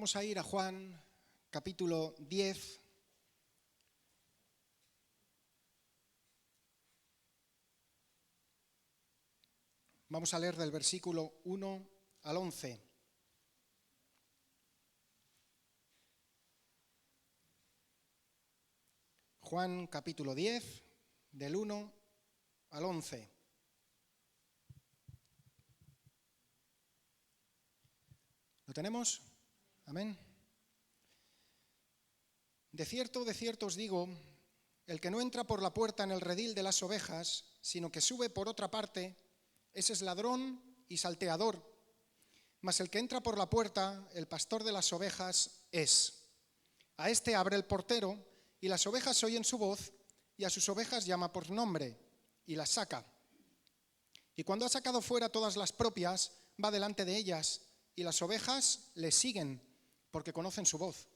Vamos a ir a Juan, capítulo 10. Vamos a leer del versículo 1 al 11. Juan, capítulo 10, del 1 al 11. ¿Lo tenemos? Amén. De cierto os digo, el que no entra por la puerta en el redil de las ovejas, sino que sube por otra parte, ese es ladrón y salteador. Mas el que entra por la puerta, el pastor de las ovejas es. A este abre el portero, y las ovejas oyen su voz, y a sus ovejas llama por nombre, y las saca. Y cuando ha sacado fuera todas las propias, va delante de ellas, y las ovejas le siguen, porque conocen su voz.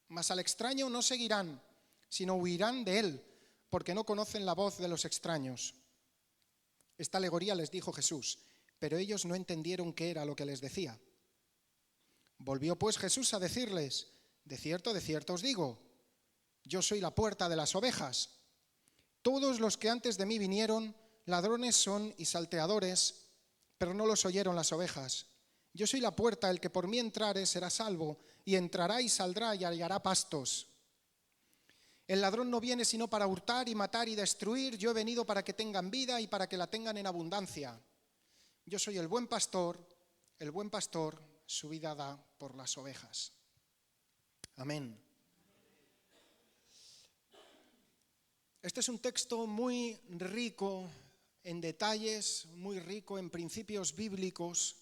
Mas al extraño no seguirán, sino huirán de él, porque no conocen la voz de los extraños. Esta alegoría les dijo Jesús, pero ellos no entendieron qué era lo que les decía. Volvió pues Jesús a decirles, de cierto os digo, yo soy la puerta de las ovejas. Todos los que antes de mí vinieron, ladrones son y salteadores, pero no los oyeron las ovejas. Yo soy la puerta, el que por mí entrare será salvo, y entrará y saldrá y hallará pastos. El ladrón no viene sino para hurtar y matar y destruir. Yo he venido para que tengan vida y para que la tengan en abundancia. Yo soy el buen pastor su vida da por las ovejas. Amén. Este es un texto muy rico en detalles, muy rico en principios bíblicos.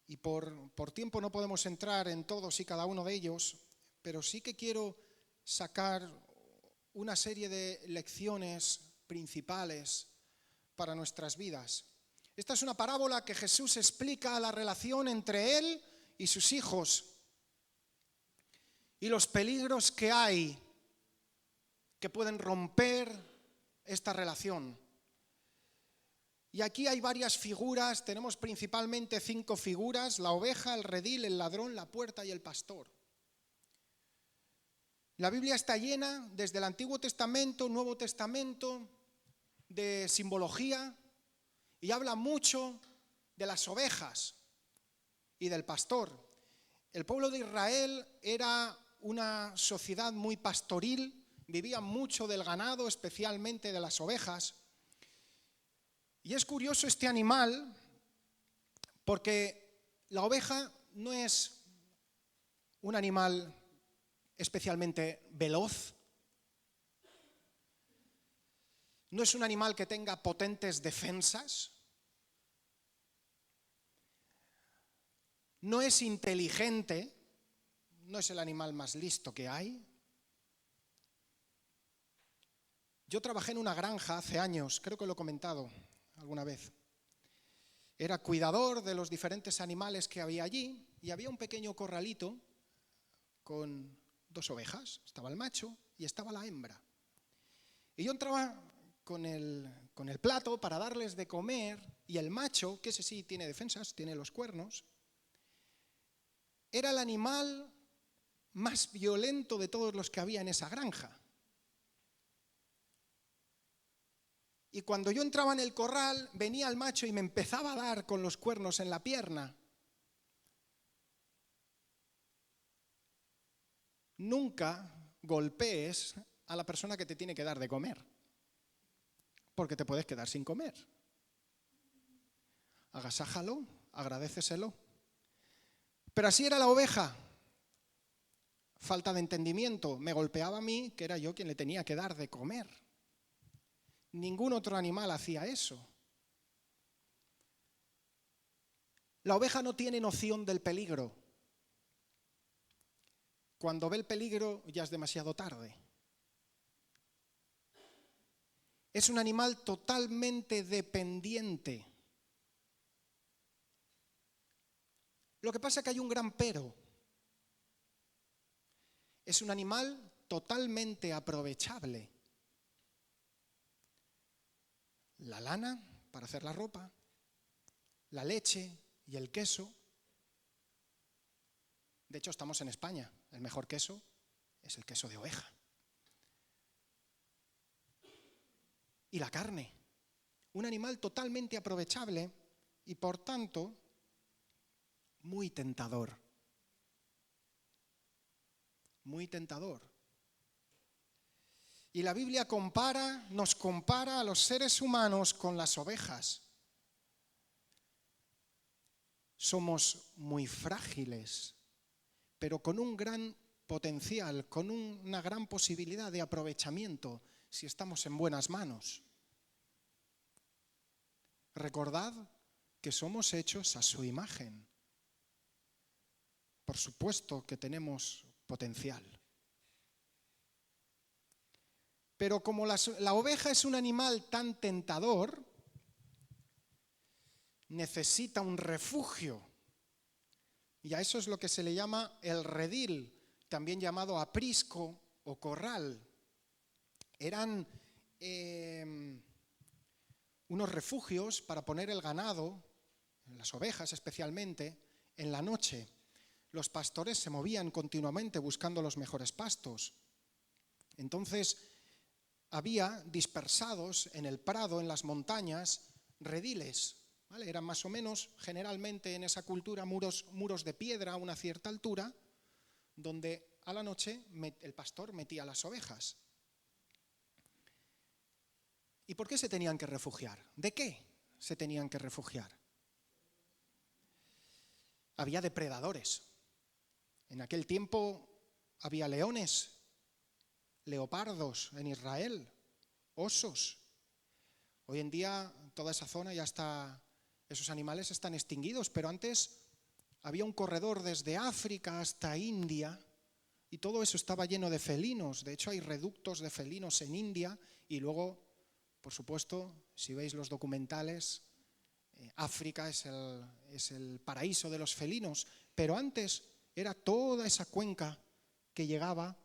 Y por tiempo no podemos entrar en todos y cada uno de ellos, pero sí que quiero sacar una serie de lecciones principales para nuestras vidas. Esta es una parábola que Jesús explica la relación entre Él y sus hijos y los peligros que hay que pueden romper esta relación. Y aquí hay varias figuras, tenemos principalmente 5 figuras: la oveja, el redil, el ladrón, la puerta y el pastor. La Biblia está llena, desde el Antiguo Testamento, Nuevo Testamento, de simbología, y habla mucho de las ovejas y del pastor. El pueblo de Israel era una sociedad muy pastoril, vivía mucho del ganado, especialmente de las ovejas. Y es curioso este animal porque la oveja no es un animal especialmente veloz, no es un animal que tenga potentes defensas, no es inteligente, no es el animal más listo que hay. Yo trabajé en una granja hace años, creo que lo he comentado alguna vez. Era cuidador de los diferentes animales que había allí y había un pequeño corralito con 2 ovejas, estaba el macho y estaba la hembra. Y yo entraba con el plato para darles de comer, y el macho, que ese sí tiene defensas, tiene los cuernos, era el animal más violento de todos los que había en esa granja. Y cuando yo entraba en el corral, venía el macho y me empezaba a dar con los cuernos en la pierna. Nunca golpees a la persona que te tiene que dar de comer, porque te puedes quedar sin comer. Agasájalo, agradéceselo. Pero así era la oveja. Falta de entendimiento. Me golpeaba a mí, que era yo quien le tenía que dar de comer. Ningún otro animal hacía eso. La oveja no tiene noción del peligro. Cuando ve el peligro ya es demasiado tarde. Es un animal totalmente dependiente. Lo que pasa es que hay un gran pero. Es un animal totalmente aprovechable. La lana para hacer la ropa, la leche y el queso, De hecho, estamos en España. El mejor queso es el queso de oveja. Y la carne, un animal totalmente aprovechable y por tanto muy tentador. Muy tentador. Y la Biblia nos compara a los seres humanos con las ovejas. Somos muy frágiles, pero con un gran potencial, con una gran posibilidad de aprovechamiento si estamos en buenas manos. Recordad que somos hechos a su imagen. Por supuesto que tenemos potencial. Pero como la oveja es un animal tan tentador, necesita un refugio. Y a eso es lo que se le llama el redil, también llamado aprisco o corral. Eran unos refugios para poner el ganado, las ovejas especialmente, en la noche. Los pastores se movían continuamente buscando los mejores pastos. Entonces, había dispersados en el prado, en las montañas, rediles, ¿vale? Eran más o menos, generalmente en esa cultura, muros de piedra a una cierta altura, donde a la noche el pastor metía las ovejas. ¿Y por qué se tenían que refugiar? ¿De qué se tenían que refugiar? Había depredadores. En aquel tiempo había leones, leopardos en Israel, osos. Hoy en día toda esa zona esos animales están extinguidos, pero antes había un corredor desde África hasta India y todo eso estaba lleno de felinos. De hecho, hay reductos de felinos en India y luego, por supuesto, si veis los documentales, África es el paraíso de los felinos, pero antes era toda esa cuenca que llegaba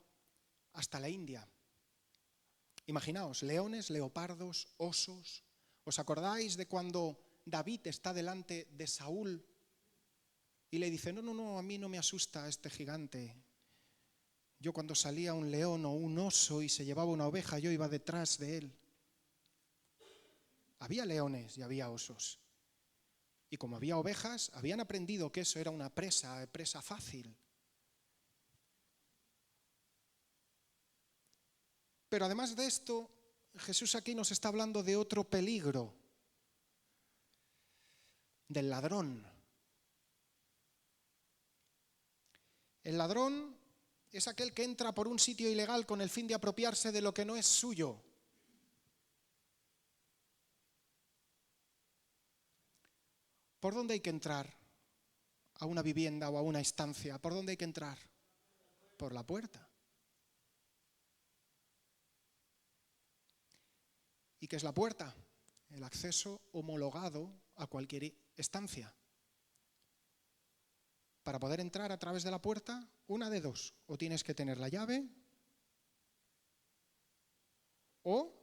hasta la India. Imaginaos, leones, leopardos, osos. ¿Os acordáis de cuando David está delante de Saúl y le dice, no, a mí no me asusta este gigante? Yo cuando salía un león o un oso y se llevaba una oveja, yo iba detrás de él. Había leones y había osos. Y como había ovejas, habían aprendido que eso era una presa fácil. Pero además de esto, Jesús aquí nos está hablando de otro peligro, del ladrón. El ladrón es aquel que entra por un sitio ilegal con el fin de apropiarse de lo que no es suyo. ¿Por dónde hay que entrar a una vivienda o a una estancia? ¿Por dónde hay que entrar? Por la puerta. ¿Y qué es la puerta? El acceso homologado a cualquier estancia. Para poder entrar a través de la puerta, una de dos. O tienes que tener la llave, o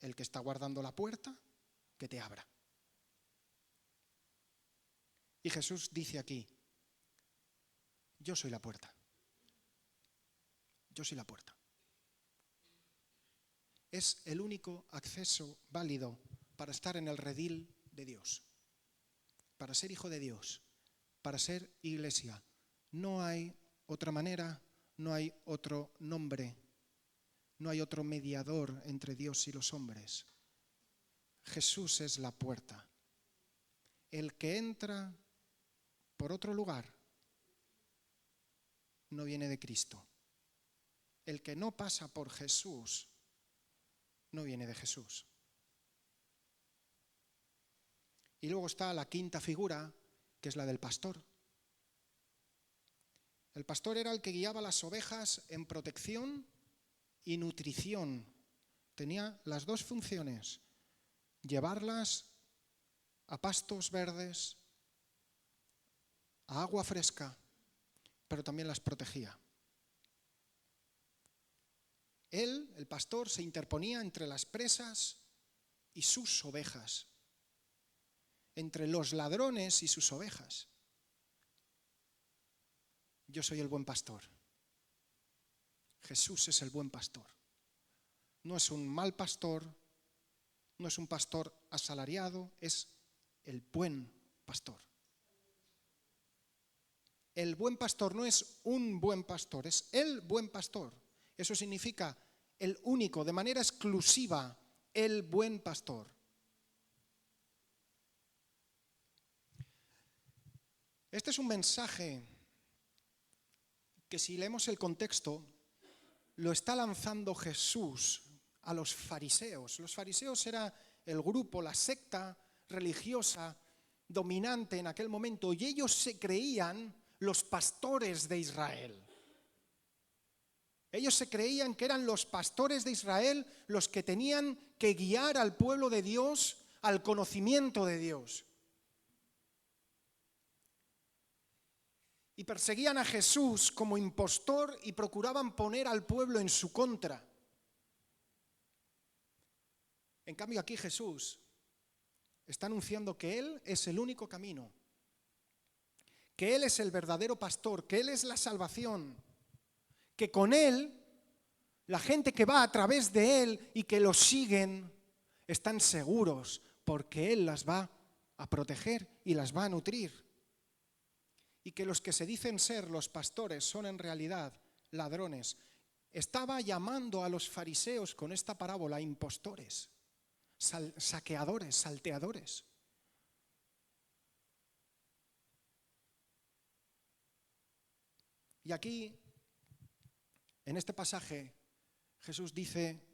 el que está guardando la puerta, que te abra. Y Jesús dice aquí, yo soy la puerta. Yo soy la puerta. Es el único acceso válido para estar en el redil de Dios, para ser hijo de Dios, para ser iglesia. No hay otra manera, no hay otro nombre, no hay otro mediador entre Dios y los hombres. Jesús es la puerta. El que entra por otro lugar no viene de Cristo. El que no pasa por Jesús no viene de Jesús. Y luego está la quinta figura, que es la del pastor. El pastor era el que guiaba las ovejas en protección y nutrición. Tenía las dos funciones, llevarlas a pastos verdes, a agua fresca, pero también las protegía. Él, el pastor, se interponía entre las presas y sus ovejas, entre los ladrones y sus ovejas. yo soy el buen pastor. Jesús es el buen pastor. No es un mal pastor, no es un pastor asalariado, es el buen pastor. El buen pastor no es un buen pastor, es el buen pastor. Eso significa el único, de manera exclusiva, el buen pastor. Este es un mensaje que, si leemos el contexto, lo está lanzando Jesús a los fariseos. Los fariseos era el grupo, la secta religiosa dominante en aquel momento, y ellos se creían los pastores de Israel. Ellos se creían que eran los pastores de Israel los que tenían que guiar al pueblo de Dios al conocimiento de Dios. Y perseguían a Jesús como impostor y procuraban poner al pueblo en su contra. En cambio, aquí Jesús está anunciando que Él es el único camino, que Él es el verdadero pastor, que Él es la salvación, que con Él, la gente que va a través de Él y que lo siguen, están seguros porque Él las va a proteger y las va a nutrir. Y que los que se dicen ser los pastores son en realidad ladrones. Estaba llamando a los fariseos con esta parábola impostores, saqueadores, salteadores. Y aquí, en este pasaje, Jesús dice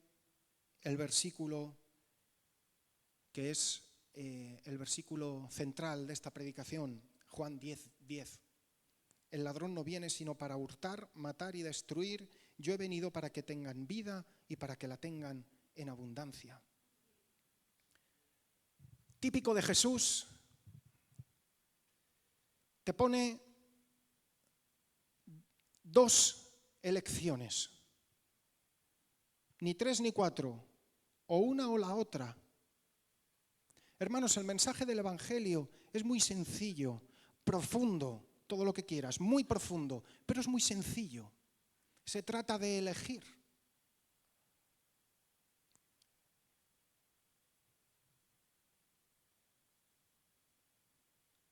el versículo que es el versículo central de esta predicación, Juan 10:10. El ladrón no viene sino para hurtar, matar y destruir. Yo he venido para que tengan vida y para que la tengan en abundancia. Típico de Jesús, te pone dos elecciones, ni tres ni cuatro, o una o la otra. Hermanos, el mensaje del Evangelio es muy sencillo, profundo, todo lo que quieras, muy profundo, pero es muy sencillo. Se trata de elegir.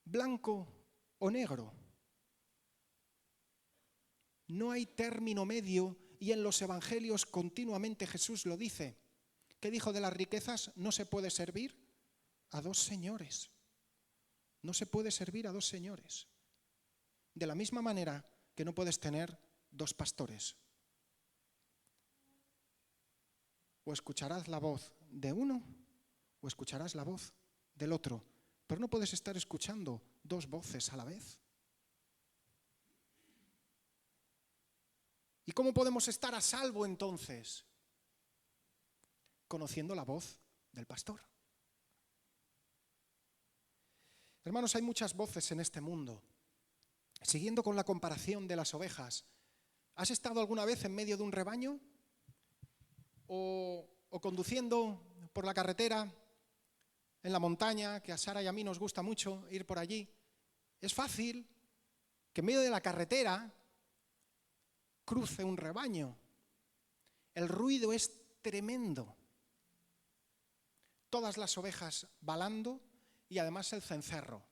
Blanco o negro. No hay término medio, y en los evangelios continuamente Jesús lo dice. ¿Qué dijo de las riquezas? No se puede servir a dos señores. No se puede servir a dos señores. De la misma manera que no puedes tener dos pastores. O escucharás la voz de uno o escucharás la voz del otro. Pero no puedes estar escuchando dos voces a la vez. ¿Y cómo podemos estar a salvo entonces? Conociendo la voz del pastor. Hermanos, hay muchas voces en este mundo. Siguiendo con la comparación de las ovejas, ¿has estado alguna vez en medio de un rebaño? ¿O conduciendo por la carretera, en la montaña, que a Sara y a mí nos gusta mucho ir por allí? Es fácil que en medio de la carretera cruce un rebaño. El ruido es tremendo. Todas las ovejas balando y además el cencerro.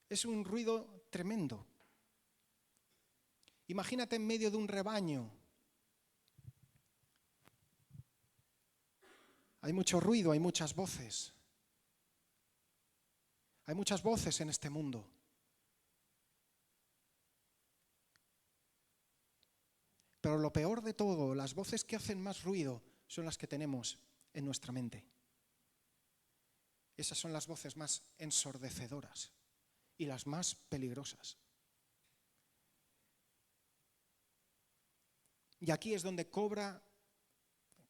Es un ruido tremendo. Imagínate en medio de un rebaño. Hay mucho ruido, hay muchas voces. Hay muchas voces en este mundo. Pero lo peor de todo, las voces que hacen más ruido son las que tenemos en nuestra mente. Esas son las voces más ensordecedoras y las más peligrosas. Y aquí es donde cobra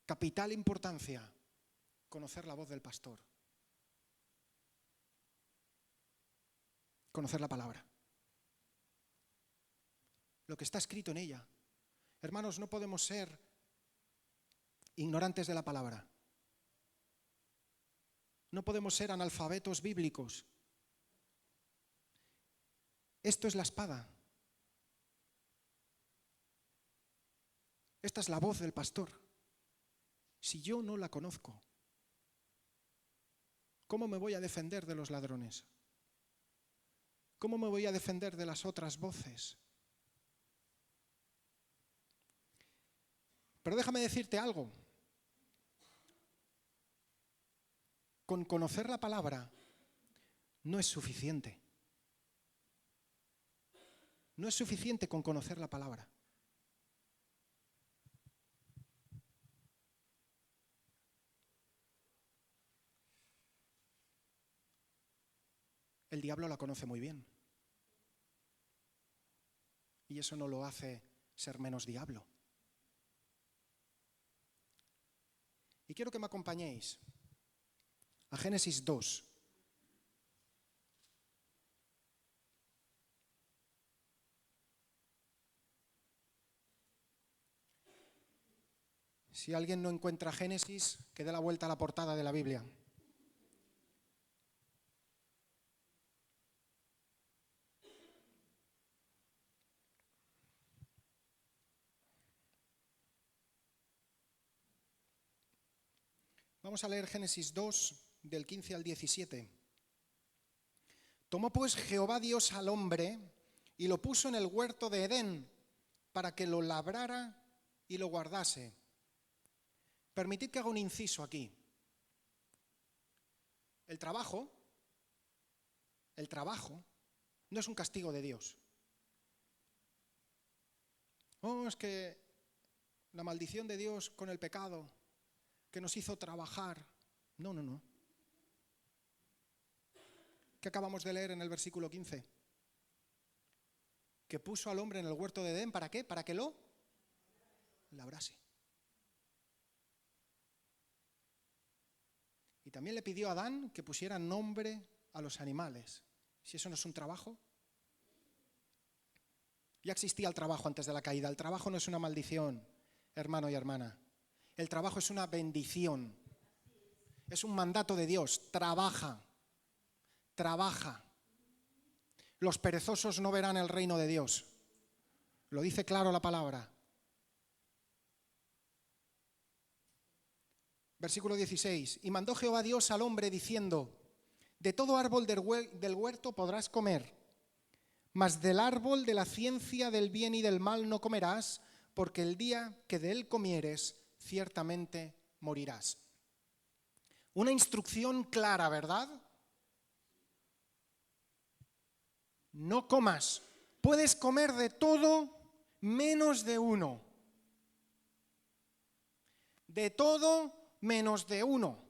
capital importancia conocer la voz del pastor. Conocer la palabra. Lo que está escrito en ella. Hermanos, no podemos ser ignorantes de la palabra. No podemos ser analfabetos bíblicos. Esto es la espada. Esta es la voz del pastor. Si yo no la conozco, ¿cómo me voy a defender de los ladrones? ¿Cómo me voy a defender de las otras voces? Pero déjame decirte algo. Con conocer la palabra no es suficiente. No es suficiente con conocer la palabra. El diablo la conoce muy bien. Y eso no lo hace ser menos diablo. Y quiero que me acompañéis a Génesis 2. Si alguien no encuentra Génesis, que dé la vuelta a la portada de la Biblia. Vamos a leer Génesis 2, del 15 al 17. Tomó pues Jehová Dios al hombre y lo puso en el huerto de Edén para que lo labrara y lo guardase. Permitid que haga un inciso aquí. El trabajo no es un castigo de Dios. Oh, es que la maldición de Dios con el pecado que nos hizo trabajar. No. ¿Qué acabamos de leer en el versículo 15? Que puso al hombre en el huerto de Edén, ¿para qué? Para que lo labrase. Y también le pidió a Adán que pusiera nombre a los animales. Si eso no es un trabajo. Ya existía el trabajo antes de la caída. El trabajo no es una maldición, hermano y hermana. El trabajo es una bendición. Es un mandato de Dios. Trabaja. Los perezosos no verán el reino de Dios. Lo dice claro la palabra. Versículo 16. Y mandó Jehová Dios al hombre diciendo: de todo árbol del huerto podrás comer, mas del árbol de la ciencia del bien y del mal no comerás, porque el día que de él comieres, ciertamente morirás. Una instrucción clara, ¿verdad? No comas. Puedes comer de todo menos de uno. De todo menos de uno.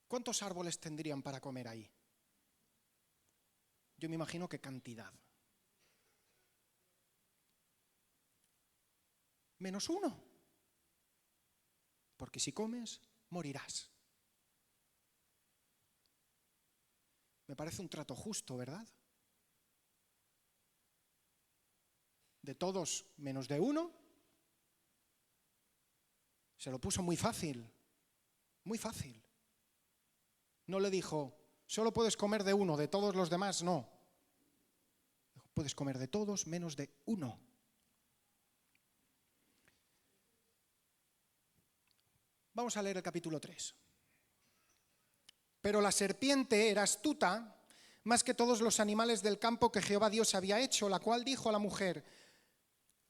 ¿Cuántos árboles tendrían para comer ahí? Yo me imagino que cantidad. Menos uno. Porque si comes, morirás. Me parece un trato justo, ¿verdad? De todos menos de uno. Se lo puso muy fácil. Muy fácil. No le dijo, solo puedes comer de uno, de todos los demás no. Puedes comer de todos menos de uno. Vamos a leer el capítulo 3. Pero la serpiente era astuta más que todos los animales del campo que Jehová Dios había hecho, la cual dijo a la mujer: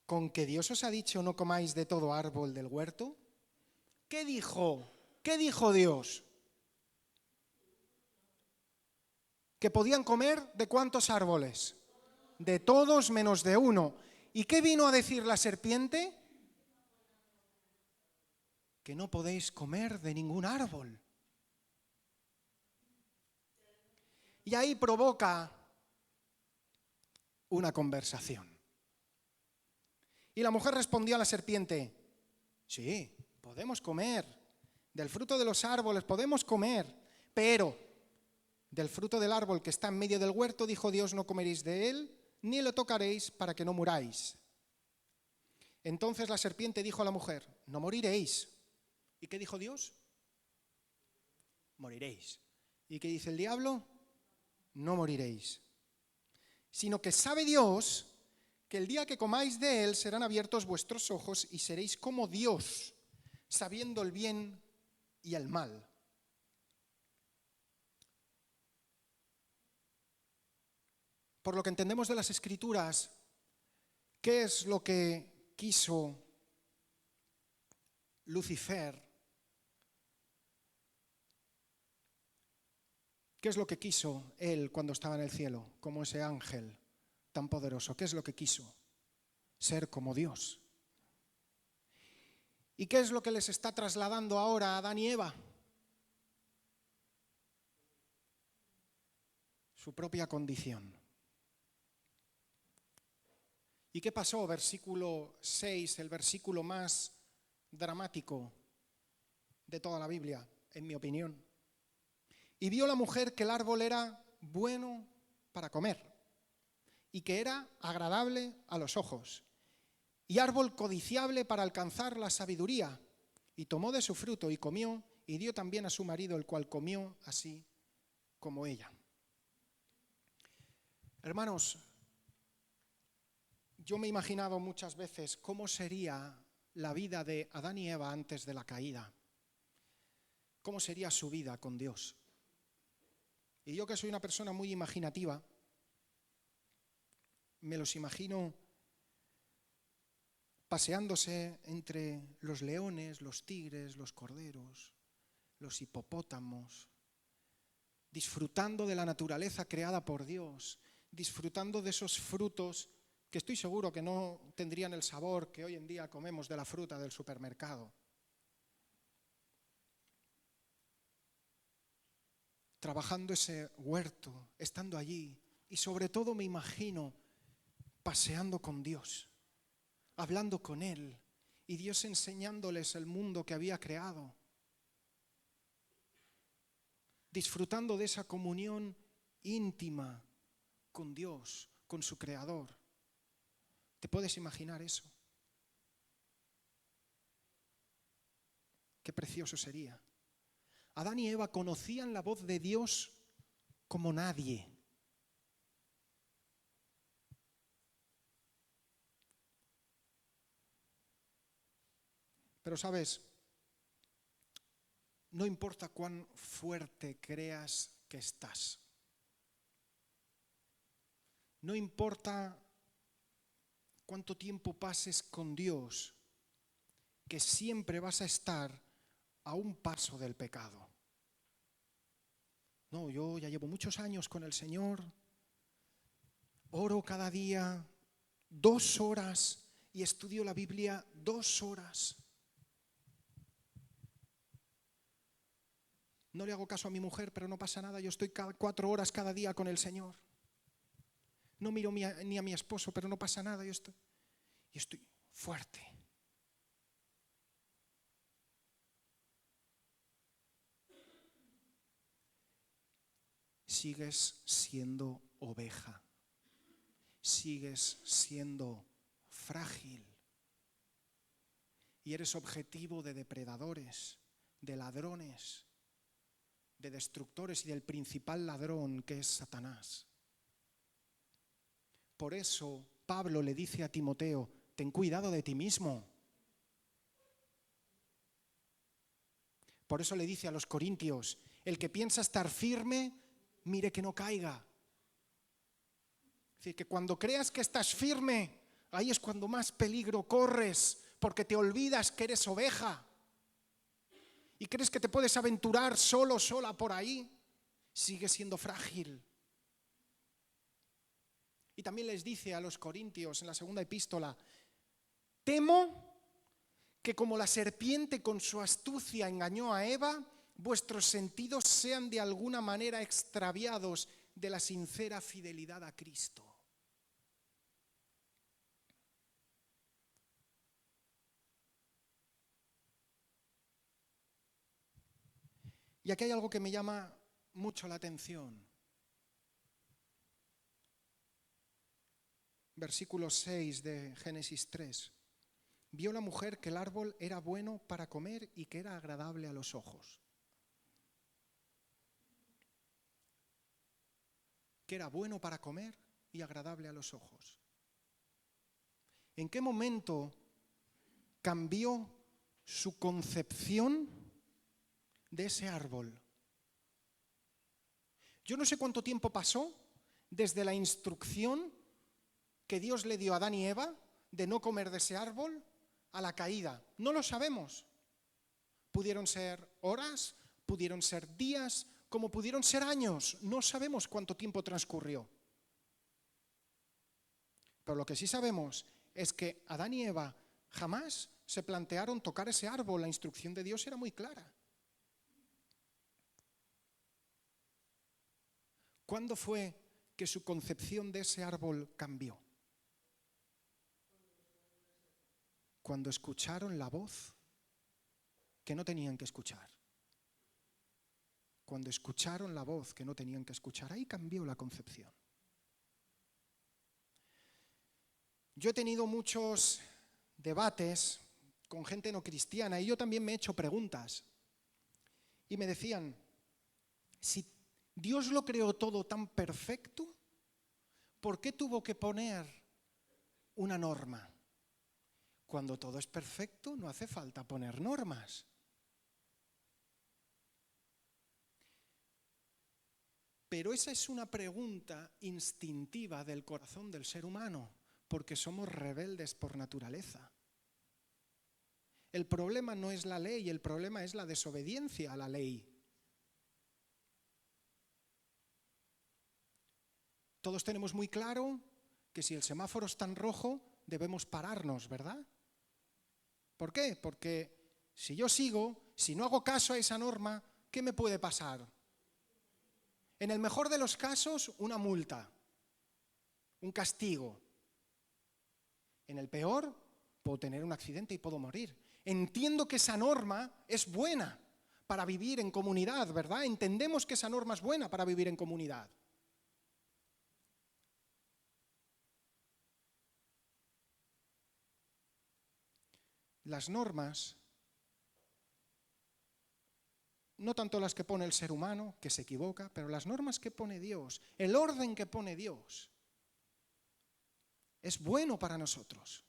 ¿con que Dios os ha dicho no comáis de todo árbol del huerto? ¿Qué dijo? ¿Qué dijo Dios? ¿Que podían comer de cuántos árboles? De todos menos de uno. ¿Y qué vino a decir la serpiente? Que no podéis comer de ningún árbol. Y ahí provoca una conversación. Y la mujer respondió a la serpiente: sí, podemos comer. Del fruto de los árboles podemos comer, pero del fruto del árbol que está en medio del huerto, dijo Dios, no comeréis de él, ni lo tocaréis para que no muráis. Entonces la serpiente dijo a la mujer: no moriréis. ¿Y qué dijo Dios? Moriréis. ¿Y qué dice el diablo? No moriréis. Sino que sabe Dios que el día que comáis de él serán abiertos vuestros ojos y seréis como Dios, sabiendo el bien y el mal. Por lo que entendemos de las Escrituras, ¿qué es lo que quiso Lucifer? ¿Qué es lo que quiso él cuando estaba en el cielo, como ese ángel tan poderoso? ¿Qué es lo que quiso? Ser como Dios. ¿Y qué es lo que les está trasladando ahora a Adán y Eva? Su propia condición. ¿Y qué pasó? Versículo 6, el versículo más dramático de toda la Biblia, en mi opinión. Y vio la mujer que el árbol era bueno para comer y que era agradable a los ojos y árbol codiciable para alcanzar la sabiduría. Y tomó de su fruto y comió y dio también a su marido, el cual comió así como ella. Hermanos, yo me he imaginado muchas veces cómo sería la vida de Adán y Eva antes de la caída. ¿Cómo sería su vida con Dios? Y yo, que soy una persona muy imaginativa, me los imagino paseándose entre los leones, los tigres, los corderos, los hipopótamos, disfrutando de la naturaleza creada por Dios, disfrutando de esos frutos que estoy seguro que no tendrían el sabor que hoy en día comemos de la fruta del supermercado. Trabajando ese huerto, estando allí, y sobre todo me imagino paseando con Dios, hablando con Él, y Dios enseñándoles el mundo que había creado, disfrutando de esa comunión íntima con Dios, con su Creador. ¿Te puedes imaginar eso? Qué precioso sería. Adán y Eva conocían la voz de Dios como nadie. Pero sabes, no importa cuán fuerte creas que estás. No importa cuánto tiempo pases con Dios, que siempre vas a estar a un paso del pecado. No, yo ya llevo muchos años con el Señor, oro cada día 2 horas y estudio la Biblia 2 horas. No le hago caso a mi mujer, pero no pasa nada, yo estoy 4 horas cada día con el Señor. No miro ni a mi esposo, pero no pasa nada, yo estoy fuerte. Sigues siendo oveja, sigues siendo frágil y eres objetivo de depredadores, de ladrones, de destructores y del principal ladrón, que es Satanás. Por eso Pablo le dice a Timoteo: ten cuidado de ti mismo. Por eso le dice a los corintios: el que piensa estar firme, mire que no caiga. Es decir, que cuando creas que estás firme, ahí es cuando más peligro corres, porque te olvidas que eres oveja y crees que te puedes aventurar solo, sola por ahí. Sigues siendo frágil. Y también les dice a los corintios en la segunda epístola: temo que como la serpiente con su astucia engañó a Eva, vuestros sentidos sean de alguna manera extraviados de la sincera fidelidad a Cristo. Y aquí hay algo que me llama mucho la atención. Versículo 6 de Génesis 3. Vio la mujer que el árbol era bueno para comer y que era agradable a los ojos. Que era bueno para comer y agradable a los ojos. ¿En qué momento cambió su concepción de ese árbol? Yo no sé cuánto tiempo pasó desde la instrucción que Dios le dio a Adán y Eva de no comer de ese árbol a la caída. No lo sabemos. Pudieron ser horas, pudieron ser días, como pudieron ser años. No sabemos cuánto tiempo transcurrió. Pero lo que sí sabemos es que Adán y Eva jamás se plantearon tocar ese árbol. La instrucción de Dios era muy clara. ¿Cuándo fue que su concepción de ese árbol cambió? Cuando escucharon la voz que no tenían que escuchar. Cuando escucharon la voz que no tenían que escuchar, ahí cambió la concepción. Yo he tenido muchos debates con gente no cristiana y yo también me he hecho preguntas. Y me decían, si Dios lo creó todo tan perfecto, ¿por qué tuvo que poner una norma? Cuando todo es perfecto, no hace falta poner normas. Pero esa es una pregunta instintiva del corazón del ser humano, porque somos rebeldes por naturaleza. El problema no es la ley, el problema es la desobediencia a la ley. Todos tenemos muy claro que si el semáforo está en rojo, debemos pararnos, ¿verdad? ¿Por qué? Porque si yo sigo, si no hago caso a esa norma, ¿qué me puede pasar? En el mejor de los casos, una multa, un castigo. En el peor, puedo tener un accidente y puedo morir. Entiendo que esa norma es buena para vivir en comunidad, ¿verdad? Entendemos que esa norma es buena para vivir en comunidad. Las normas, no tanto las que pone el ser humano, que se equivoca, pero las normas que pone Dios, el orden que pone Dios, es bueno para nosotros.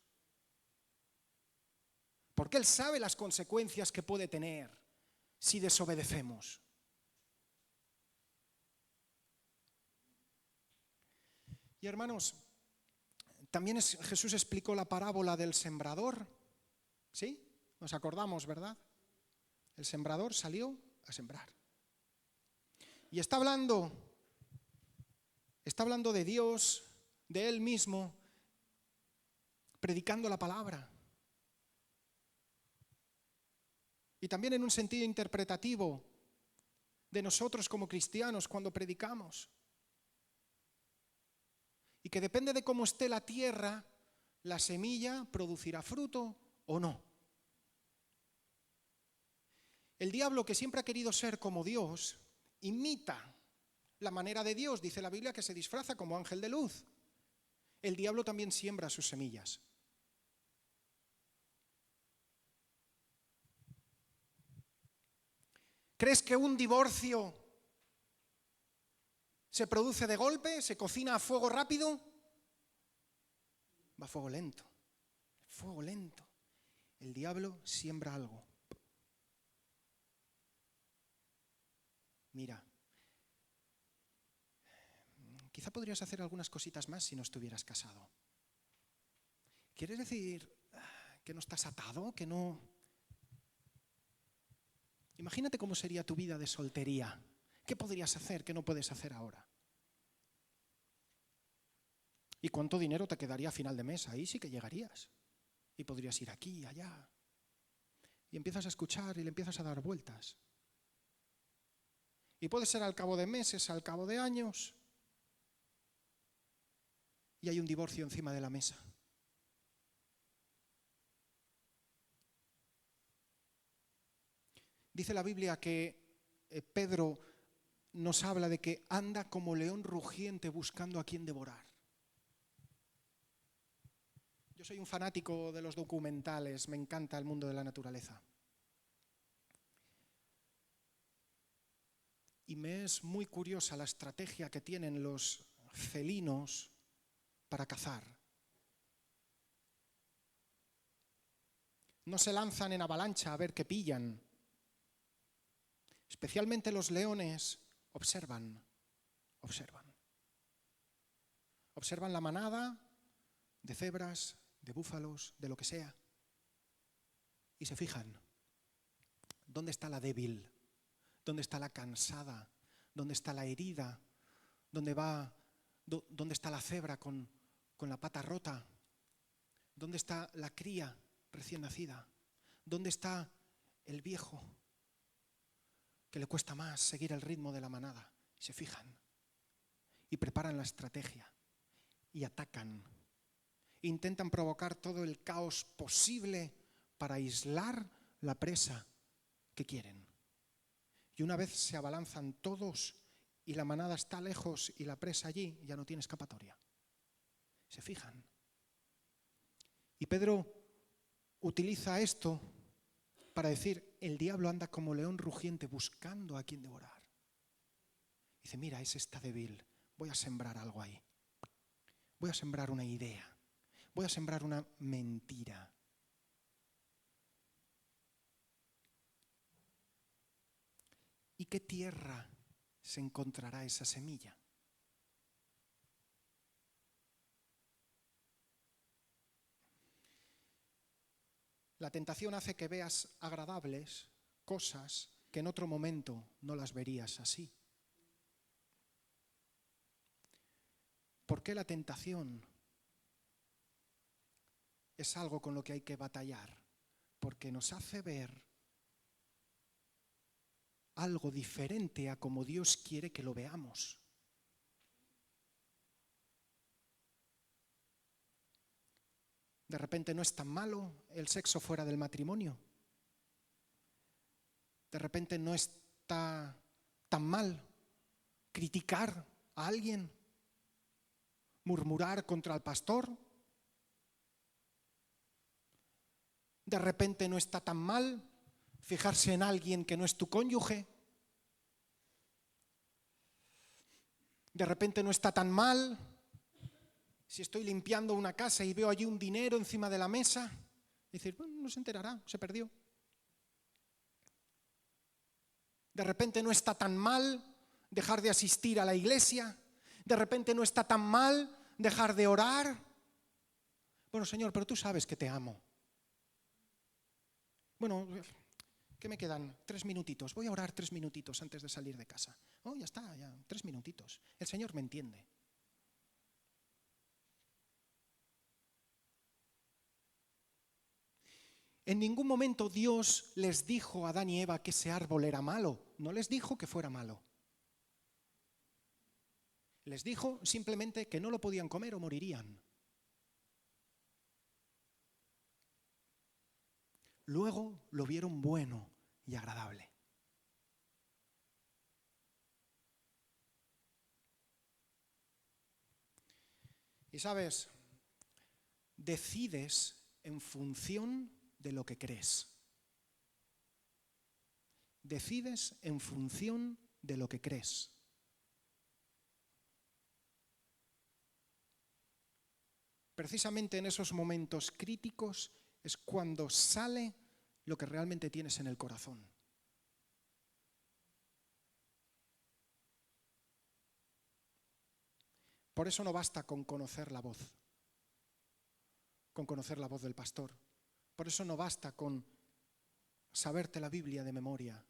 Porque Él sabe las consecuencias que puede tener si desobedecemos. Y hermanos, también Jesús explicó la parábola del sembrador. ¿Sí? Nos acordamos, ¿verdad? El sembrador salió a sembrar. Y está hablando de Dios, de Él mismo, predicando la palabra. Y también en un sentido interpretativo de nosotros como cristianos cuando predicamos. Y que depende de cómo esté la tierra, la semilla producirá fruto o no. El diablo, que siempre ha querido ser como Dios, imita la manera de Dios. Dice la Biblia que se disfraza como ángel de luz. El diablo también siembra sus semillas. ¿Crees que un divorcio se produce de golpe? ¿Se cocina a fuego rápido? Va a fuego lento. Fuego lento. El diablo siembra algo. Mira, quizá podrías hacer algunas cositas más si no estuvieras casado. ¿Quieres decir que no estás atado? Que no... Imagínate cómo sería tu vida de soltería. ¿Qué podrías hacer que no puedes hacer ahora? ¿Y cuánto dinero te quedaría a final de mes? Ahí sí que llegarías. Y podrías ir aquí y allá. Y empiezas a escuchar y le empiezas a dar vueltas. Y puede ser al cabo de meses, al cabo de años. Y hay un divorcio encima de la mesa. Dice la Biblia que Pedro nos habla de que anda como león rugiente buscando a quien devorar. Yo soy un fanático de los documentales, me encanta el mundo de la naturaleza. Y me es muy curiosa la estrategia que tienen los felinos para cazar. no se lanzan en avalancha a ver qué pillan. Especialmente los leones observan. Observan la manada de cebras, de búfalos, de lo que sea. Y se fijan. ¿Dónde está la débil? ¿Dónde está la cansada? ¿Dónde está la herida? ¿Dónde está la cebra con la pata rota? ¿Dónde está la cría recién nacida? ¿Dónde está el viejo que le cuesta más seguir el ritmo de la manada? Se fijan y preparan la estrategia y atacan. Intentan provocar todo el caos posible para aislar la presa que quieren. Y una vez se abalanzan todos y la manada está lejos y la presa allí, ya no tiene escapatoria. Se fijan. Y Pedro utiliza esto para decir, el diablo anda como león rugiente buscando a quien devorar. Dice, mira, ese está débil, voy a sembrar algo ahí. Voy a sembrar una idea, voy a sembrar una mentira. ¿Y qué tierra se encontrará esa semilla? La tentación hace que veas agradables cosas que en otro momento no las verías así. ¿Por qué la tentación es algo con lo que hay que batallar? Porque nos hace ver algo diferente a como Dios quiere que lo veamos. De repente no es tan malo el sexo fuera del matrimonio. De repente no está tan mal criticar a alguien, murmurar contra el pastor. De repente no está tan mal fijarse en alguien que no es tu cónyuge. De repente no está tan mal si estoy limpiando una casa y veo allí un dinero encima de la mesa, decir, bueno, no se enterará, se perdió. De repente no está tan mal dejar de asistir a la iglesia. De repente no está tan mal dejar de orar. Bueno, Señor, pero tú sabes que te amo. Bueno, ¿qué me quedan? 3 minutitos. Voy a orar 3 minutitos antes de salir de casa. Oh, ya está, ya, 3 minutitos. El Señor me entiende. En ningún momento Dios les dijo a Adán y Eva que ese árbol era malo. No les dijo que fuera malo. Les dijo simplemente que no lo podían comer o morirían. Luego lo vieron bueno y agradable. Y sabes, decides en función de lo que crees. Decides en función de lo que crees. Precisamente en esos momentos críticos es cuando sale lo que realmente tienes en el corazón. Por eso no basta con conocer la voz del pastor. Por eso no basta con saberte la Biblia de memoria.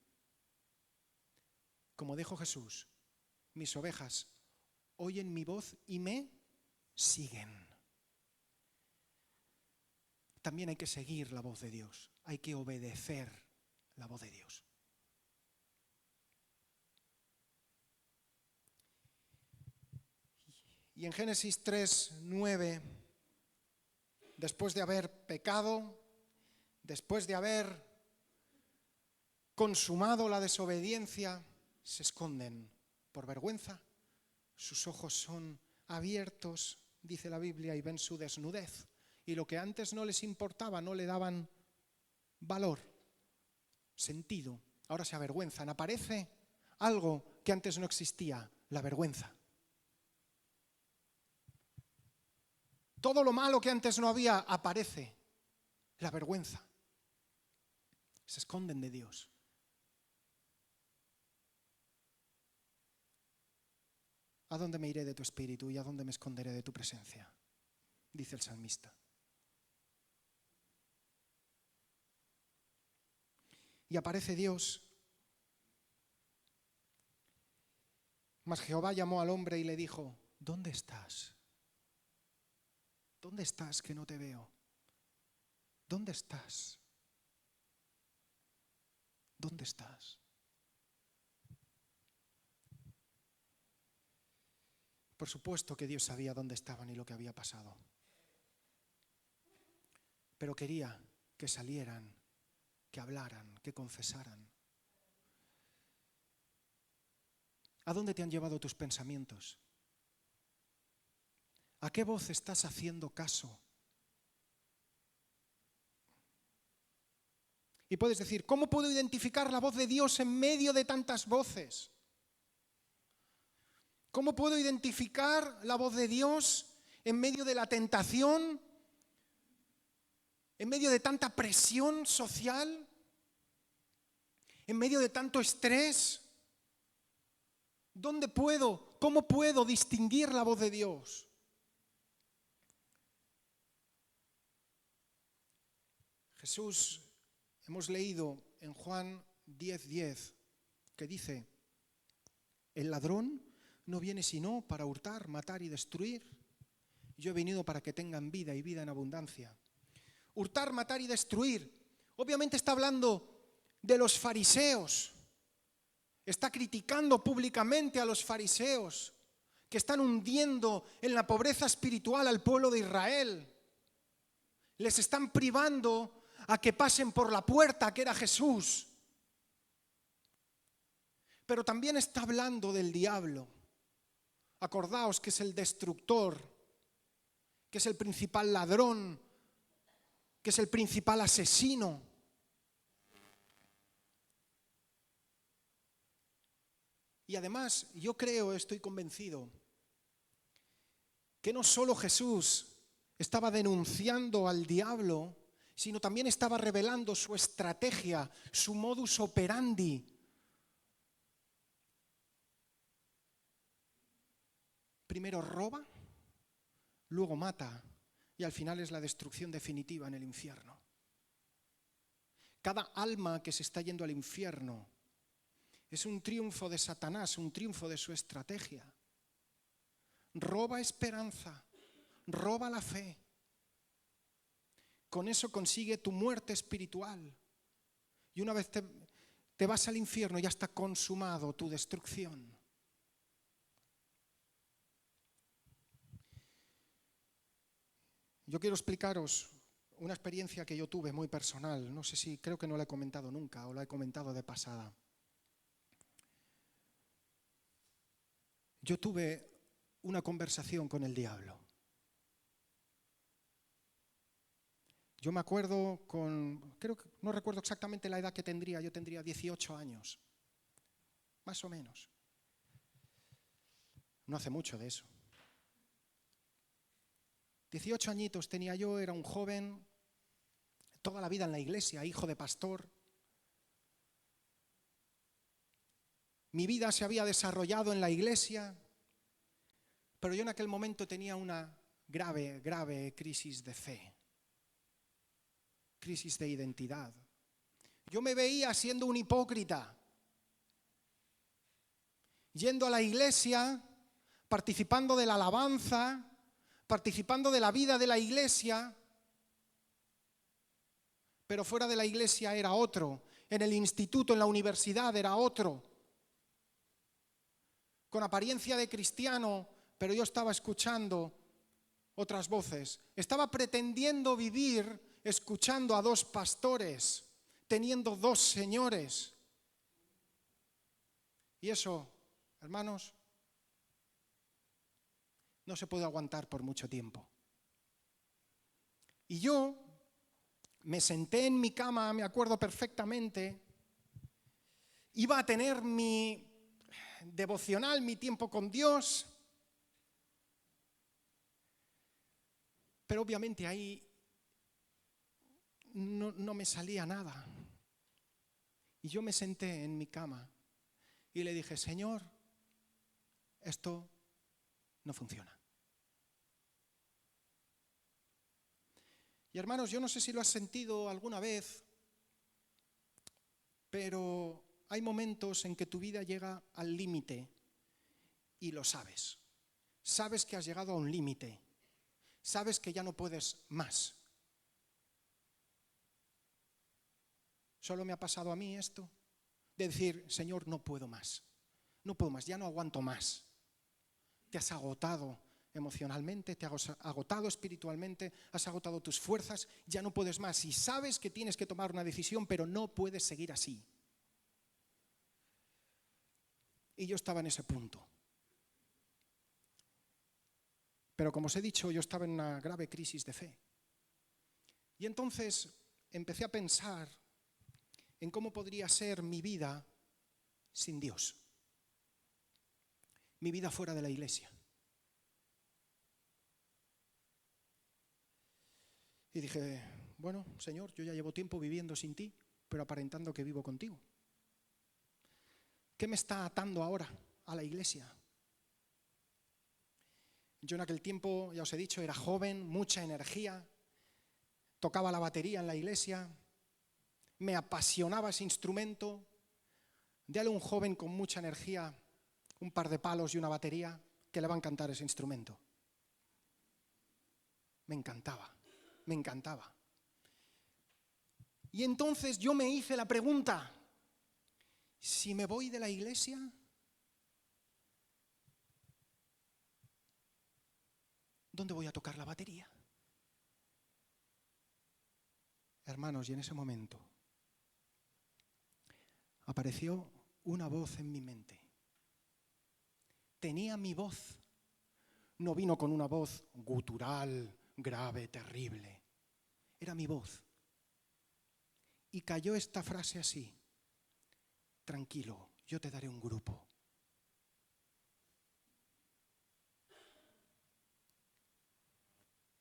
Como dijo Jesús, mis ovejas oyen mi voz y me siguen. También hay que seguir la voz de Dios, hay que obedecer la voz de Dios. Y en Génesis 3:9, después de haber pecado, después de haber consumado la desobediencia, se esconden por vergüenza. Sus ojos son abiertos, dice la Biblia, y ven su desnudez. Y lo que antes no les importaba, no le daban valor, sentido, ahora se avergüenzan. Aparece algo que antes no existía, la vergüenza. Todo lo malo que antes no había aparece, la vergüenza. Se esconden de Dios. ¿A dónde me iré de tu espíritu y a dónde me esconderé de tu presencia?, dice el salmista. Y aparece Dios. Mas Jehová llamó al hombre y le dijo: ¿dónde estás? ¿Dónde estás que no te veo? ¿Dónde estás? ¿Dónde estás? Por supuesto que Dios sabía dónde estaban y lo que había pasado. Pero quería que salieran, que hablaran, que confesaran. ¿A dónde te han llevado tus pensamientos? ¿A qué voz estás haciendo caso? Y puedes decir: ¿cómo puedo identificar la voz de Dios en medio de tantas voces? ¿Cómo puedo identificar la voz de Dios en medio de la tentación? ¿En medio de tanta presión social? ¿En medio de tanto estrés? ¿Cómo puedo distinguir la voz de Dios? Jesús, hemos leído en Juan 10:10, que dice: el ladrón no viene sino para hurtar, matar y destruir. Yo he venido para que tengan vida y vida en abundancia. Hurtar, matar y destruir. Obviamente está hablando de los fariseos. Está criticando públicamente a los fariseos que están hundiendo en la pobreza espiritual al pueblo de Israel. Les están privando a que pasen por la puerta que era Jesús. Pero también está hablando del diablo. Acordaos que es el destructor, que es el principal ladrón, que es el principal asesino. Y además, yo estoy convencido, que no solo Jesús estaba denunciando al diablo, sino también estaba revelando su estrategia, su modus operandi. Primero roba, luego mata y al final es la destrucción definitiva en el infierno. Cada alma que se está yendo al infierno es un triunfo de Satanás, un triunfo de su estrategia. Roba esperanza, roba la fe. Con eso consigue tu muerte espiritual. Y una vez te vas al infierno, ya está consumado tu destrucción. Yo quiero explicaros una experiencia que yo tuve muy personal. No sé si, creo que no la he comentado nunca o la he comentado de pasada. Yo tuve una conversación con el diablo. Yo me acuerdo no recuerdo exactamente la edad que tendría, yo tendría 18 años, más o menos. No hace mucho de eso. 18 añitos tenía yo, era un joven, toda la vida en la iglesia, hijo de pastor. Mi vida se había desarrollado en la iglesia, pero yo en aquel momento tenía una grave crisis de fe, crisis de identidad. Yo me veía siendo un hipócrita, yendo a la iglesia, participando de la alabanza, participando de la vida de la iglesia, pero fuera de la iglesia era otro, en el instituto, en la universidad era otro, con apariencia de cristiano, pero yo estaba escuchando otras voces. Estaba pretendiendo vivir escuchando a dos pastores, teniendo dos señores. Y eso, hermanos, no se puede aguantar por mucho tiempo. Y yo me senté en mi cama, me acuerdo perfectamente, iba a tener mi devocional, mi tiempo con Dios, pero obviamente ahí no me salía nada. Y yo me senté en mi cama y le dije, Señor, esto no funciona. Y hermanos, yo no sé si lo has sentido alguna vez, pero hay momentos en que tu vida llega al límite y lo sabes. Sabes que has llegado a un límite. Sabes que ya no puedes más. Solo me ha pasado a mí esto, de decir, Señor, no puedo más. No puedo más, ya no aguanto más. Te has agotado emocionalmente, te has agotado espiritualmente, has agotado tus fuerzas, ya no puedes más. Y sabes que tienes que tomar una decisión, pero no puedes seguir así. Y yo estaba en ese punto. Pero como os he dicho, yo estaba en una grave crisis de fe. Y entonces empecé a pensar en cómo podría ser mi vida sin Dios. Mi vida fuera de la iglesia. Y dije, bueno, Señor, yo ya llevo tiempo viviendo sin ti, pero aparentando que vivo contigo. ¿Qué me está atando ahora a la iglesia? Yo en aquel tiempo, ya os he dicho, era joven, mucha energía, tocaba la batería en la iglesia, me apasionaba ese instrumento. Dale a un joven con mucha energía un par de palos y una batería que le va a encantar ese instrumento. Me encantaba, me encantaba. Y entonces yo me hice la pregunta, si me voy de la iglesia, ¿dónde voy a tocar la batería? Hermanos, y en ese momento apareció una voz en mi mente. Tenía mi voz. No vino con una voz gutural, grave, terrible. Era mi voz. Y cayó esta frase así: tranquilo, yo te daré un grupo.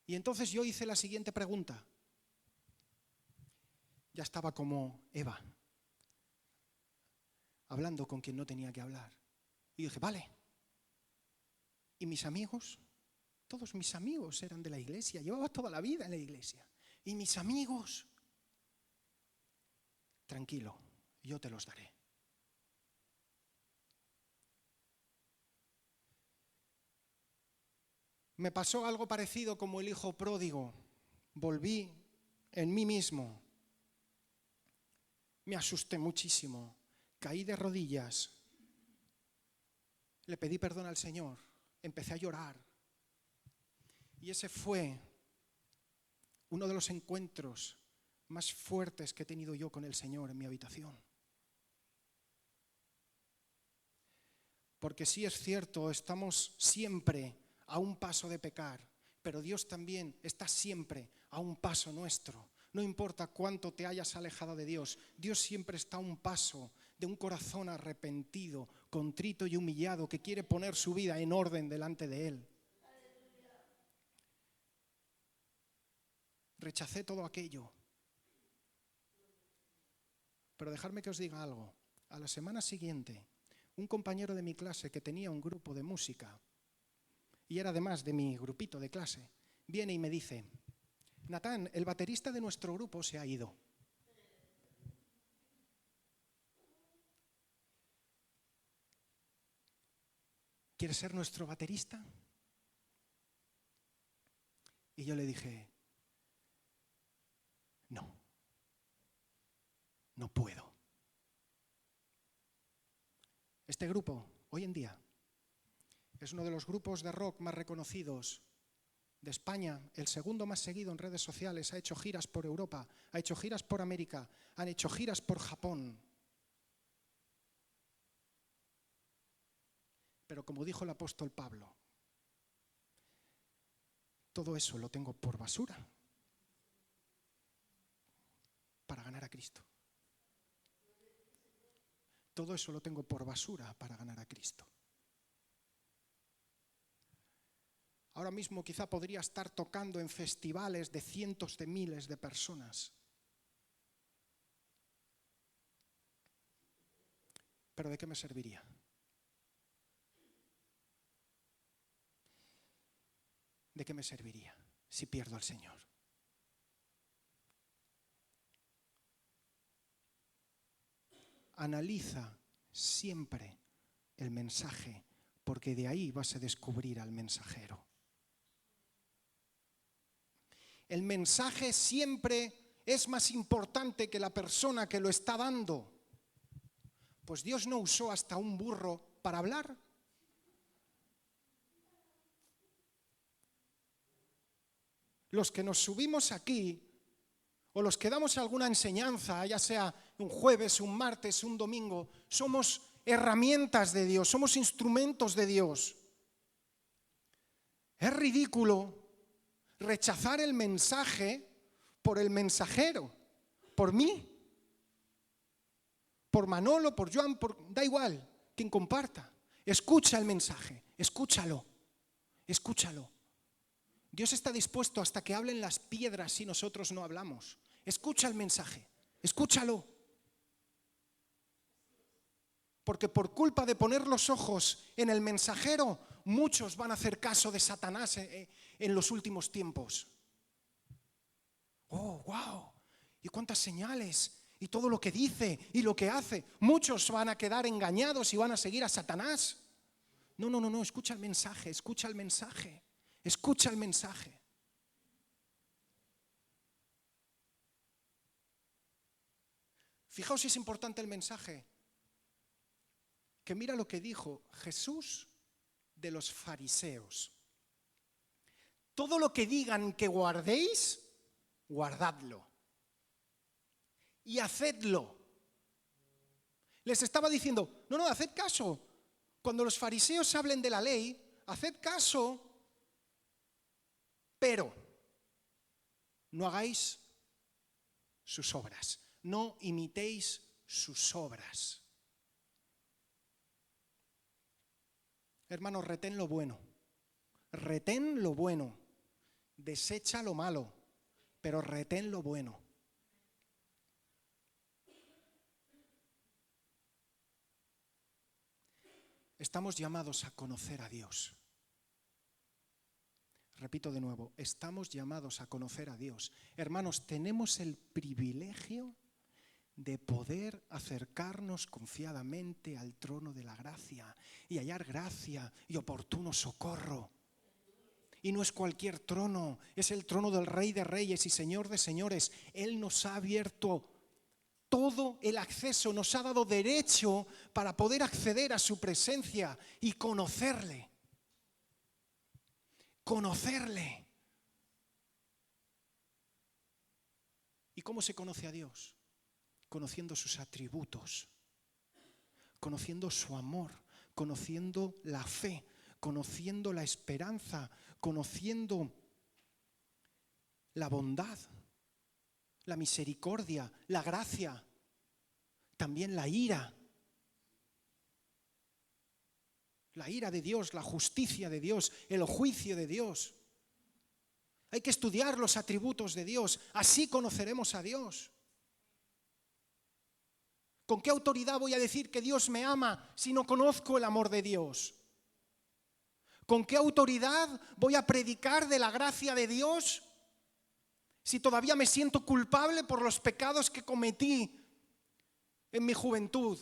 Y entonces yo hice la siguiente pregunta. Ya estaba como Eva, hablando con quien no tenía que hablar. Y dije, vale. ¿Y mis amigos? Todos mis amigos eran de la iglesia. Llevaba toda la vida en la iglesia. ¿Y mis amigos? Tranquilo, yo te los daré. Me pasó algo parecido como el hijo pródigo. Volví en mí mismo. Me asusté muchísimo. Caí de rodillas. Le pedí perdón al Señor. Empecé a llorar. Y ese fue uno de los encuentros más fuertes que he tenido yo con el Señor en mi habitación. Porque sí es cierto, estamos siempre a un paso de pecar, pero Dios también está siempre a un paso nuestro. No importa cuánto te hayas alejado de Dios, Dios siempre está a un paso de un corazón arrepentido, contrito y humillado que quiere poner su vida en orden delante de Él. Rechacé todo aquello. Pero dejadme que os diga algo. A la semana siguiente, un compañero de mi clase que tenía un grupo de música, y era además de mi grupito de clase, viene y me dice, Natán, el baterista de nuestro grupo se ha ido. ¿Quieres ser nuestro baterista? Y yo le dije, no puedo. Este grupo, hoy en día, es uno de los grupos de rock más reconocidos de España, el segundo más seguido en redes sociales, ha hecho giras por Europa, ha hecho giras por América, han hecho giras por Japón. Pero como dijo el apóstol Pablo, todo eso lo tengo por basura para ganar a Cristo. Todo eso lo tengo por basura para ganar a Cristo. Ahora mismo quizá podría estar tocando en festivales de cientos de miles de personas. Pero ¿de qué me serviría? ¿De qué me serviría si pierdo al Señor? Analiza siempre el mensaje, porque de ahí vas a descubrir al mensajero. El mensaje siempre es más importante que la persona que lo está dando. Pues Dios no usó hasta un burro para hablar. Los que nos subimos aquí, o los que damos alguna enseñanza, ya sea un jueves, un martes, un domingo, somos herramientas de Dios, somos instrumentos de Dios. Es ridículo rechazar el mensaje por el mensajero, por mí, por Manolo, por Joan, da igual, quien comparta. Escucha el mensaje, escúchalo, escúchalo. Dios está dispuesto hasta que hablen las piedras si nosotros no hablamos. Escucha el mensaje, escúchalo. Porque por culpa de poner los ojos en el mensajero, muchos van a hacer caso de Satanás en los últimos tiempos. Oh, wow. ¿Y cuántas señales? Y todo lo que dice y lo que hace. Muchos van a quedar engañados y van a seguir a Satanás. No, escucha el mensaje, escucha el mensaje. Escucha el mensaje. Fijaos si es importante el mensaje. Que mira lo que dijo Jesús de los fariseos. Todo lo que digan que guardéis, guardadlo. Y hacedlo. Les estaba diciendo, no, haced caso. Cuando los fariseos hablen de la ley, haced caso. Pero no hagáis sus obras, no imitéis sus obras. Hermanos, retén lo bueno, desecha lo malo, pero retén lo bueno. Estamos llamados a conocer a Dios. Repito de nuevo, estamos llamados a conocer a Dios. Hermanos, tenemos el privilegio de poder acercarnos confiadamente al trono de la gracia y hallar gracia y oportuno socorro. Y no es cualquier trono, es el trono del Rey de Reyes y Señor de Señores. Él nos ha abierto todo el acceso, nos ha dado derecho para poder acceder a su presencia y conocerle. Conocerle. ¿Y cómo se conoce a Dios? Conociendo sus atributos, conociendo su amor, conociendo la fe, conociendo la esperanza, conociendo la bondad, la misericordia, la gracia, también la ira. La ira de Dios, la justicia de Dios, el juicio de Dios. Hay que estudiar los atributos de Dios, así conoceremos a Dios. ¿Con qué autoridad voy a decir que Dios me ama si no conozco el amor de Dios? ¿Con qué autoridad voy a predicar de la gracia de Dios si todavía me siento culpable por los pecados que cometí en mi juventud?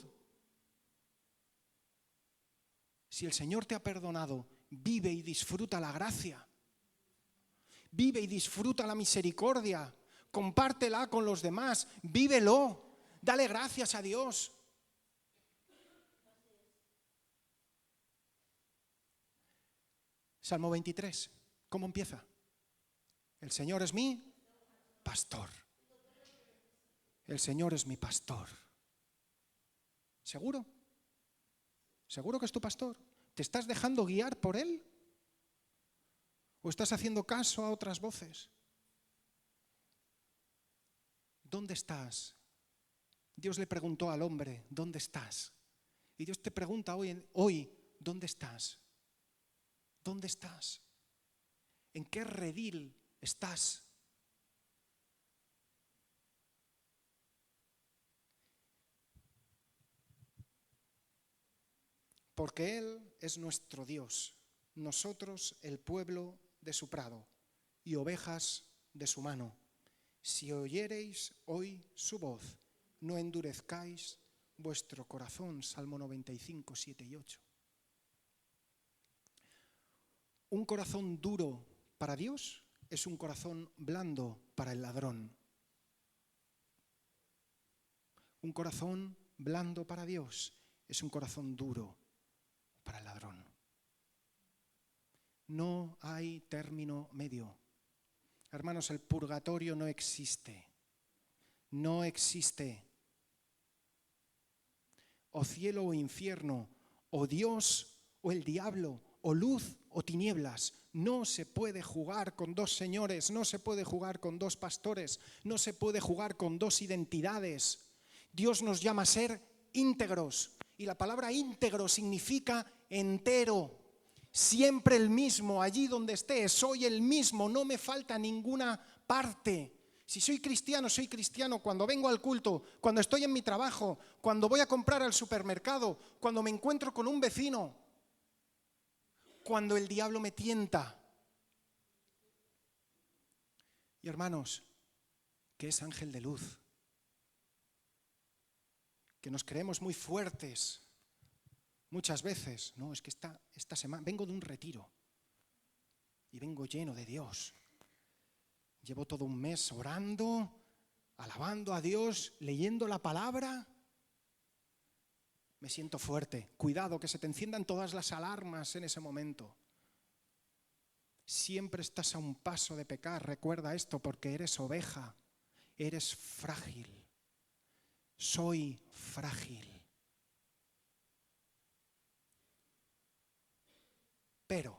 Si el Señor te ha perdonado, vive y disfruta la gracia. Vive y disfruta la misericordia. Compártela con los demás. Vívelo. Dale gracias a Dios. Salmo 23. ¿Cómo empieza? El Señor es mi pastor. El Señor es mi pastor. ¿Seguro? ¿Seguro que es tu pastor? ¿Te estás dejando guiar por él? ¿O estás haciendo caso a otras voces? ¿Dónde estás? Dios le preguntó al hombre, ¿dónde estás? Y Dios te pregunta hoy, ¿dónde estás? ¿Dónde estás? ¿En qué redil estás? porque Él es nuestro Dios, nosotros el pueblo de su prado y ovejas de su mano. Si oyereis hoy su voz, no endurezcáis vuestro corazón. Salmo 95, 7 y 8. Un corazón duro para Dios es un corazón blando para el ladrón. Un corazón blando para Dios es un corazón duro para el ladrón. No hay término medio. Hermanos, el purgatorio no existe. No existe. O cielo o infierno, o Dios o el diablo, o luz o tinieblas. No se puede jugar con dos señores, no se puede jugar con dos pastores, no se puede jugar con dos identidades. Dios nos llama a ser íntegros, y la palabra íntegro significa entero. Siempre el mismo, allí donde esté, soy el mismo, no me falta ninguna parte. Si soy cristiano cuando vengo al culto, cuando estoy en mi trabajo, cuando voy a comprar al supermercado, cuando me encuentro con un vecino, cuando el diablo me tienta. Y hermanos, que es ángel de luz, que nos creemos muy fuertes muchas veces. No, es que esta semana vengo de un retiro y vengo lleno de Dios. Llevo todo un mes orando, alabando a Dios, leyendo la palabra. Me siento fuerte. Cuidado, que se te enciendan todas las alarmas en ese momento. Siempre estás a un paso de pecar. Recuerda esto, porque eres oveja, eres frágil. Soy frágil. Pero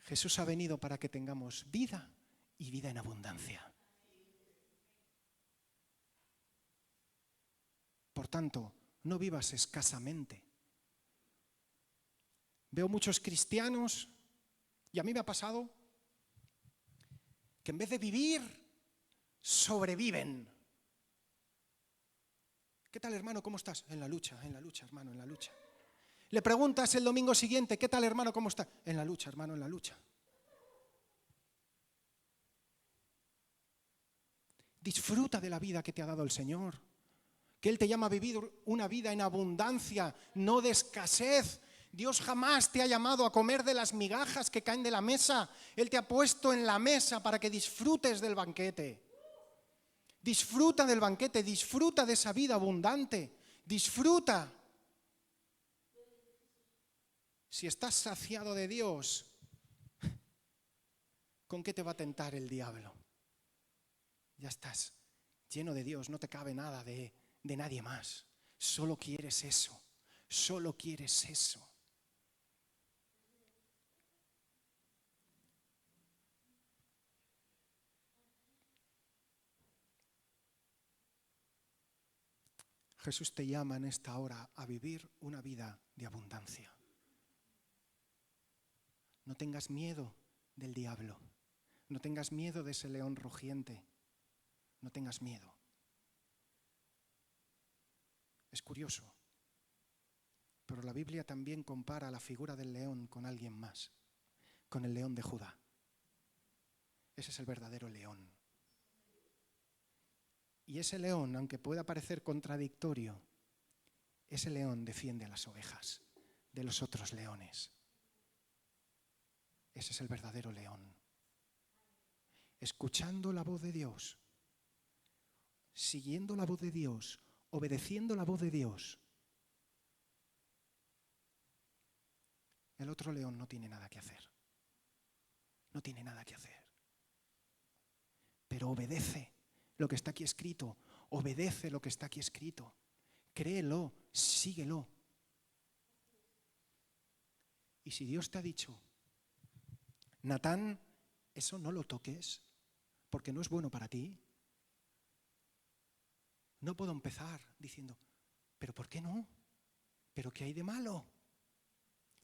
Jesús ha venido para que tengamos vida y vida en abundancia. Por tanto, no vivas escasamente. Veo muchos cristianos, y a mí me ha pasado, que en vez de vivir, sobreviven. ¿Qué tal, hermano? ¿Cómo estás? En la lucha, hermano, en la lucha. Le preguntas el domingo siguiente, ¿qué tal, hermano? ¿Cómo estás? En la lucha, hermano, en la lucha. Disfruta de la vida que te ha dado el Señor, que Él te llama a vivir una vida en abundancia, no de escasez. Dios jamás te ha llamado a comer de las migajas que caen de la mesa. Él te ha puesto en la mesa para que disfrutes del banquete. Disfruta del banquete, disfruta de esa vida abundante, disfruta. Si estás saciado de Dios, ¿con qué te va a tentar el diablo? Ya estás lleno de Dios, no te cabe nada de nadie más. Solo quieres eso, solo quieres eso. Jesús te llama en esta hora a vivir una vida de abundancia. No tengas miedo del diablo, no tengas miedo de ese león rugiente, no tengas miedo. Es curioso, pero la Biblia también compara la figura del león con alguien más, con el león de Judá. Ese es el verdadero león. Y ese león, aunque pueda parecer contradictorio, ese león defiende a las ovejas de los otros leones. Ese es el verdadero león. Escuchando la voz de Dios, siguiendo la voz de Dios, obedeciendo la voz de Dios. El otro león no tiene nada que hacer. No tiene nada que hacer. Pero obedece lo que está aquí escrito. Obedece lo que está aquí escrito. Créelo, síguelo. Y si Dios te ha dicho, Natán, eso no lo toques, porque no es bueno para ti. No puedo empezar diciendo, ¿pero por qué no? ¿Pero qué hay de malo?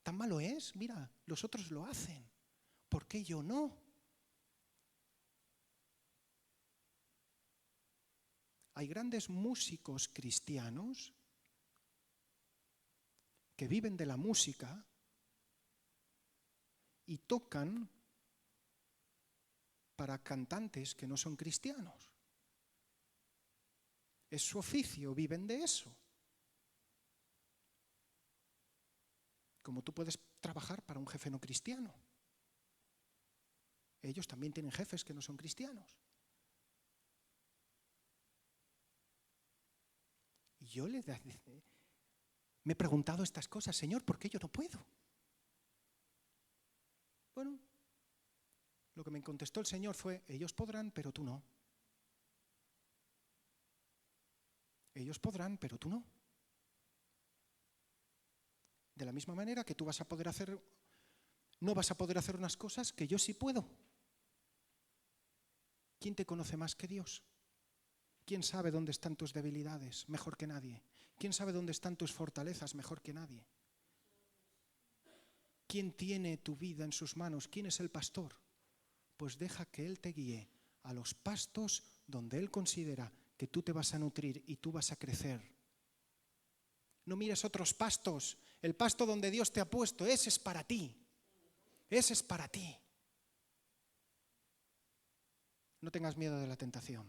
¿Tan malo es? Mira, los otros lo hacen. ¿Por qué yo no? Hay grandes músicos cristianos que viven de la música y tocan para cantantes que no son cristianos. Es su oficio, viven de eso. Como tú puedes trabajar para un jefe no cristiano. Ellos también tienen jefes que no son cristianos. Y yo me he preguntado estas cosas, Señor, ¿por qué yo no puedo? Bueno, lo que me contestó el Señor fue, ellos podrán, pero tú no. Ellos podrán, pero tú no. De la misma manera que tú no vas a poder hacer unas cosas que yo sí puedo. ¿Quién te conoce más que Dios? ¿Quién sabe dónde están tus debilidades mejor que nadie? ¿Quién sabe dónde están tus fortalezas mejor que nadie? ¿Quién tiene tu vida en sus manos? ¿Quién es el pastor? Pues deja que Él te guíe a los pastos donde Él considera que tú te vas a nutrir y tú vas a crecer. No mires otros pastos. El pasto donde Dios te ha puesto, ese es para ti. Ese es para ti. No tengas miedo de la tentación.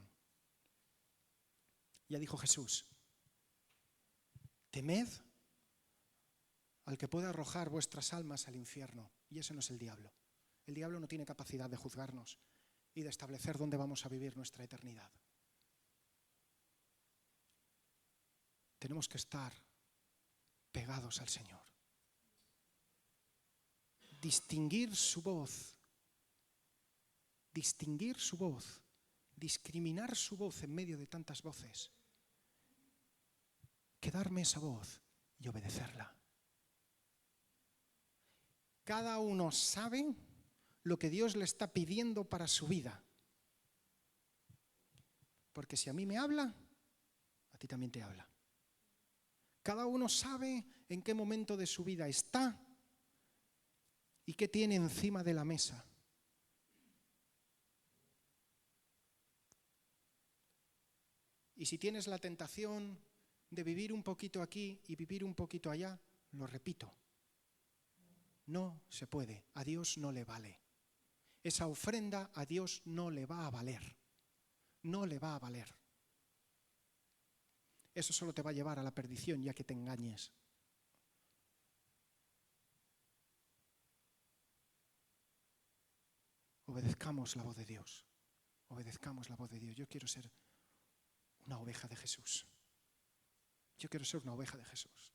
Ya dijo Jesús, temed al que pueda arrojar vuestras almas al infierno. Y ese no es el diablo. El diablo no tiene capacidad de juzgarnos y de establecer dónde vamos a vivir nuestra eternidad. Tenemos que estar pegados al Señor. Distinguir su voz, discriminar su voz en medio de tantas voces, quedarme esa voz y obedecerla. Cada uno sabe lo que Dios le está pidiendo para su vida. Porque si a mí me habla, a ti también te habla. Cada uno sabe en qué momento de su vida está y qué tiene encima de la mesa. Y si tienes la tentación de vivir un poquito aquí y vivir un poquito allá, lo repito, no se puede, a Dios no le vale. Esa ofrenda a Dios no le va a valer, no le va a valer. Eso solo te va a llevar a la perdición, ya que te engañes. Obedezcamos la voz de Dios. Obedezcamos la voz de Dios. Yo quiero ser una oveja de Jesús. Yo quiero ser una oveja de Jesús.